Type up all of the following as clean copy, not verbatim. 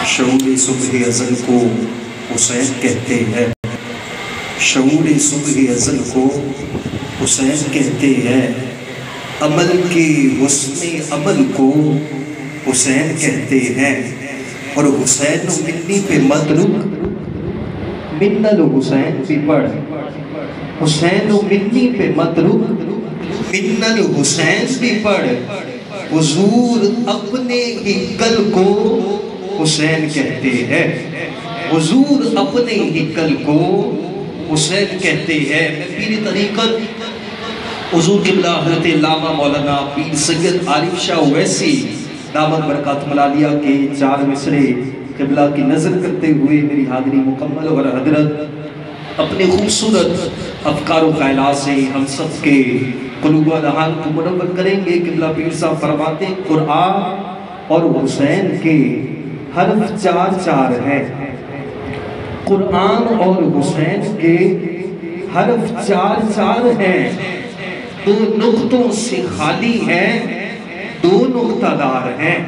شعور صبح ازل کو حسین کہتے ہیں، شعور صبح ازل کو حسین کہتے ہیں، عمل کے حسن عمل کو حسین کہتے ہیں، اور حسین ملنی پہ مت رک، من الحسین بھی پڑھ، حسین ملنی پہ مت رک، من الحسین بھی پڑھ، حضور اپنے ہی کل کو حسین کہتے ہیں، حضور اپنے ہی کل کو حسین کہتے ہیں۔ میں پیر طریقت حضور قبلہ حضرت علامہ مولانا پیر سید عارف شاہ اویسی دامت برکات ملالیہ کے 4 مصرے قبلہ کی نظر کرتے ہوئے میری حاضری مکمل، اور حضرت اپنے خوبصورت افکار و خیالات سے ہم سب کے قلوب و اذہان کو منور کریں گے۔ قبلہ پیر صاحب فرماتے ہیں قرآن اور حسین کے حرف 4 ہیں، قرآن اور حسین کے حرف 4 ہیں، 2 نقطوں سے خالی ہیں، 2 نقطہ دار ہیں۔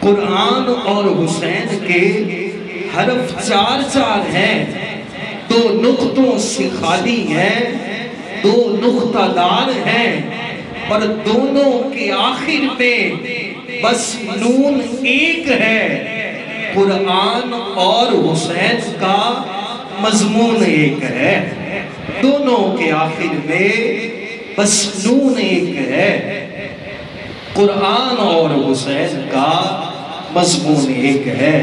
قرآن اور حسین کے حرف 4 ہیں، 2 نقطوں سے خالی ہیں، 2 نقطہ دار ہیں، اور دونوں کے آخر میں بس نون ایک ہے۔ قرآن اور حسین کا مضمون ایک ہے، دونوں کے آخر میں بس نون ایک ہے۔ قرآن اور حسین کا مضمون ایک ہے۔